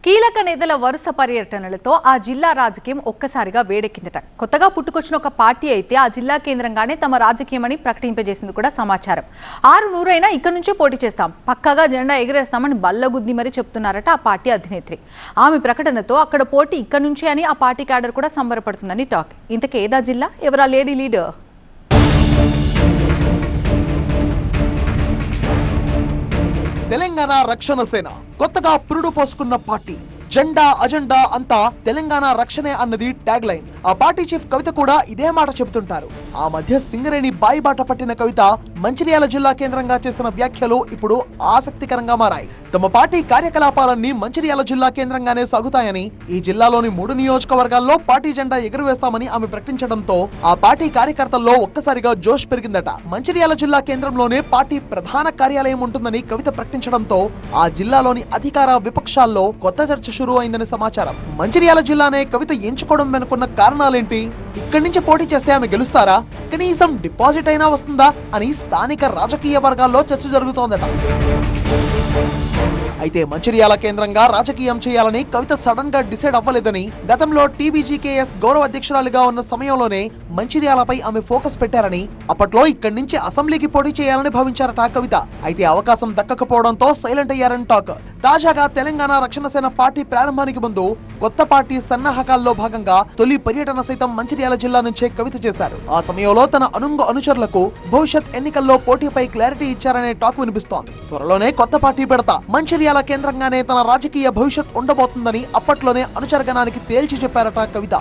కీలక నేతల వరుస పర్యటనలతో ఆ జిల్లా రాజకీయం ఒక్కసారిగా వేడెక్కిందట. కొత్తగా పుట్టుకొచ్చిన ఒక పార్టీ అయితే ఆ జిల్లా కేంద్రంగానే తమ రాజకీయమని ప్రకటింపజేసింది కూడా సమాచారం. 6 అయినా ఇక్కడ నుంచే పోటీ చేస్తాం, పక్కాగా జెండా ఎగిరేస్తామని బల్లగుద్ది మరీ చెప్తున్నారట ఆ పార్టీ అధినేత్రి. ఆమె ప్రకటనతో అక్కడ పోటీ ఇక్కడ నుంచే అని ఆ పార్టీ క్యాడర్ కూడా సంబరపడుతుందని టాక్. ఇంతకేదా జిల్లా, ఎవరా లేడీ లీడర్? తెలంగాణ రక్షణ సేన కొత్తగా పురుడు పోసుకున్న పార్టీ. జెండా అజెండా అంతా తెలంగాణ రక్షణే అన్నది ట్యాగ్ లైన్. ఆ పార్టీ చీఫ్ కవిత కూడా ఇదే మాట చెబుతుంటారు. ఆ మధ్య సింగరేణి బాయిబాట పట్టిన కవిత మంచిర్యాల జిల్లా కేంద్రంగా చేసిన వ్యాఖ్యలు ఇప్పుడు ఆసక్తికరంగా మారాయి. తమ పార్టీ కార్యకలాపాలన్నీ మంచిర్యాల జిల్లా కేంద్రంగానే సాగుతాయని, ఈ జిల్లాలోని 3 నియోజకవర్గాల్లో పార్టీ జెండా ఎగురవేస్తామని ఆమె ప్రకటించడంతో ఆ పార్టీ కార్యకర్తల్లో ఒక్కసారిగా జోష్ పెరిగిందట. మంచిర్యాల జిల్లా కేంద్రంలోనే పార్టీ ప్రధాన కార్యాలయం ఉంటుందని కవిత ప్రకటించడంతో ఆ జిల్లాలోని అధికార విపక్షాల్లో కొత్త చర్చ షురూ అయిందని సమాచారం. మంచిర్యాల జిల్లానే కవిత ఎంచుకోవడం వెనుకున్న కారణాలేంటి? ఇక్కడి నుంచి పోటీ చేస్తే ఆమె గెలుస్తారా? కనీసం డిపాజిట్ అయినా వస్తుందా అని స్థానిక రాజకీయ వర్గాల్లో చర్చ జరుగుతోందట. అయితే మంచిర్యాల కేంద్రంగా రాజకీయం చేయాలని కవిత సడన్ గా డిసైడ్ అవ్వలేదని, గతంలో టీబీజీకేఎస్ గౌరవ అధ్యక్షురాలిగా ఉన్న సమయంలోనే మంచిర్యాలపై ఆమె ఫోకస్ పెట్టారని, అప్పట్లో ఇక్కడి నుంచి అసెంబ్లీకి పోటీ చేయాలని భావించారట కవిత. అయితే అవకాశం దక్కకపోవడంతో సైలెంట్ అయ్యారని టాక్. తాజాగా తెలంగాణ రక్షణ సేన పార్టీ ప్రారంభానికి ముందు కొత్త పార్టీ సన్నాహకాల్లో భాగంగా తొలి పర్యటన సైతం మంచిర్యాల జిల్లా నుంచే కవిత చేశారు. ఆ సమయంలో తన అనుచరులకు భవిష్యత్ ఎన్నికల్లో పోటీపై క్లారిటీ ఇచ్చారనే టాక్ వినిపిస్తోంది. త్వరలోనే కొత్త పార్టీ పెడతా, మంచిర్యాల కేంద్రంగానే తన రాజకీయ భవిష్యత్ ఉండబోతుందని అప్పట్లోనే అనుచరగణానికి తేల్చి చెప్పారట కవిత.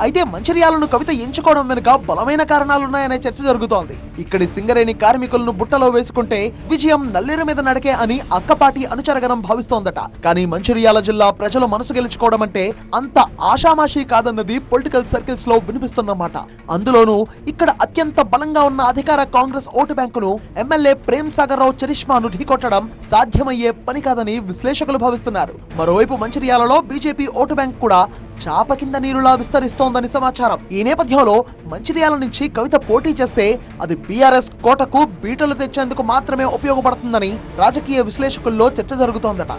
అయితే మంచిర్యాలను కవిత ఎంచుకోవడం వెనుక బలమైన కారణాలున్నాయనే చర్చ జరుగుతోంది. ఇక్కడి సింగరేణి కార్మికులను బుట్టలో వేసుకుంటే విజయం నల్లేరు మీద నడికే అని అక్కపాటి అనుచరగణం భావిస్తోందట. కానీ మంచిర్యాల జిల్లా ప్రజల మనసు గెలుచుకోవడం అంటే అంత ఆషామాషీ కాదన్నది పొలిటికల్ సర్కిల్స్ లో వినిపిస్తున్నమాట. అందులోనూ ఇక్కడ అత్యంత బలంగా ఉన్న అధికార కాంగ్రెస్ ఓటు బ్యాంకును ఎమ్మెల్యే ప్రేమ్ సాగర్ రావు చరిష్మాను ఢీకొట్టడం సాధ్యమయ్యే పని కాదని విశ్లేషకులు భావిస్తున్నారు. మరోవైపు మంచిర్యాలలో బీజేపీ ఓటు బ్యాంక్ కూడా చాప కింద నీరులా విస్తరిస్తోందని సమాచారం. ఈ నేపథ్యంలో మంచిర్యాల నుంచి కవిత పోటీ చేస్తే అది బీఆర్ఎస్ కోటకు బీటలు తెచ్చేందుకు మాత్రమే ఉపయోగపడుతుందని రాజకీయ విశ్లేషకుల్లో చర్చ జరుగుతోందట.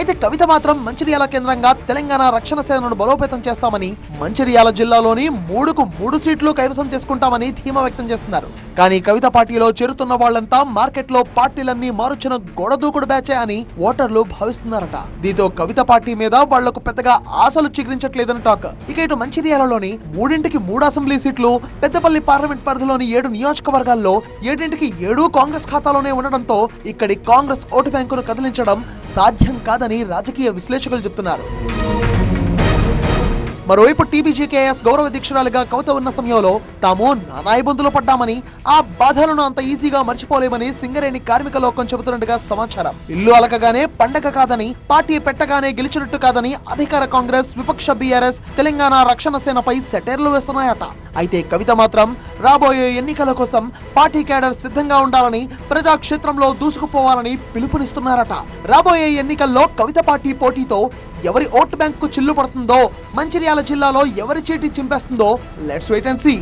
అయితే కవిత మాత్రం మంచిర్యాల కేంద్రంగా తెలంగాణ రక్షణ సేనను బలోపేతం చేస్తామని, మంచిర్యాల జిల్లాలోని 3 సీట్లు కైవసం చేసుకుంటామని ధీమా వ్యక్తం చేస్తున్నారు. కానీ కవిత పార్టీలో చేరుతున్న వాళ్లంతా మార్కెట్లో పార్టీలన్నీ మారుచిన గొడదూకుడు బ్యాచే అని ఓటర్లు భావిస్తున్నారట. దీంతో కవిత పార్టీ మీద వాళ్లకు పెద్దగా ఆశలు చిగురించట్లేదని టాక్. ఇక ఇటు మంచిర్యాలలోని 3 అసెంబ్లీ సీట్లు, పెద్దపల్లి పార్లమెంట్ పరిధిలోని 7 నియోజకవర్గాల్లో 7 కాంగ్రెస్ ఖాతాలోనే ఉండడంతో ఇక్కడి కాంగ్రెస్ ఓటు బ్యాంకును కదిలించడం సాధ్యం కాదని రాజకీయ విశ్లేషకులు చెబుతున్నారు. మరోవైపు టీబీజీకేఎస్ గౌరవ అధ్యక్షురాలిగా కవిత ఉన్న సమయంలో తాము నానా ఇబ్బందులు పడ్డామని, ఆ బాధలను అంత ఈజీగా మర్చిపోలేమని సింగరేణి కార్మిక లోకం చెబుతున్నట్టుగా సమాచారం. ఇల్లు అలకగానే పండగ కాదని, పార్టీ పెట్టగానే గెలిచినట్టు కాదని అధికార కాంగ్రెస్, విపక్ష బీఆర్ఎస్ తెలంగాణ రక్షణ సేనపై సెటైర్లు వేస్తున్నాయట. అయితే కవిత మాత్రం రాబోయే ఎన్నికల కోసం పార్టీ క్యాడర్ సిద్ధంగా ఉండాలని, ప్రజాక్షేత్రంలో దూసుకుపోవాలని పిలుపునిస్తున్నారట. రాబోయే ఎన్నికల్లో కవిత పార్టీ పోటీతో ఎవరి ఓటు బ్యాంకు చిల్లు పడుతుందో, మంచిర్యాల జిల్లాలో ఎవరి చీటి చింపేస్తుందో లెట్స్ వెయిట్ అండ్ సీ.